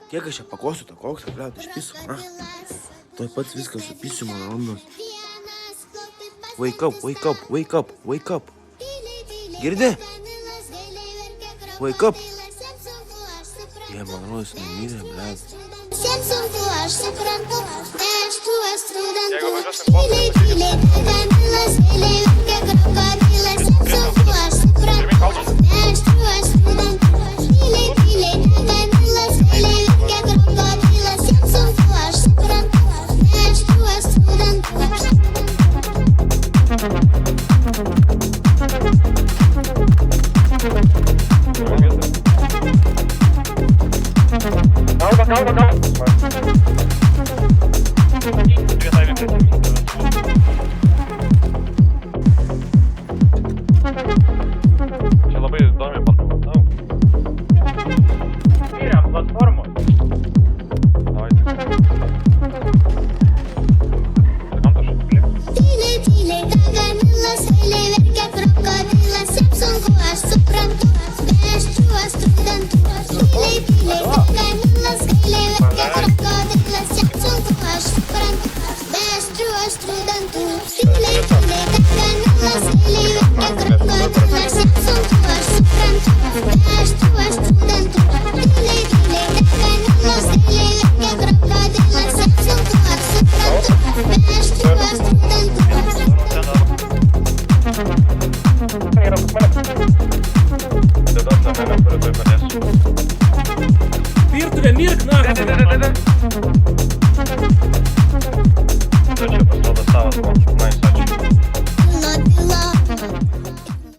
Kiek aš čia pakosiu tą koksą, ble, išpisiu, Tuoj pats viską supisiu, mano randas. Wake up, wake up, wake up, wake up. Girdi? Wake up. Jie, man rodos, nemyrė, ble. Jeigu važiuosim Čia labai įdomi matau. Vyriam platformą. Davai. Virtuvė, mirk, na!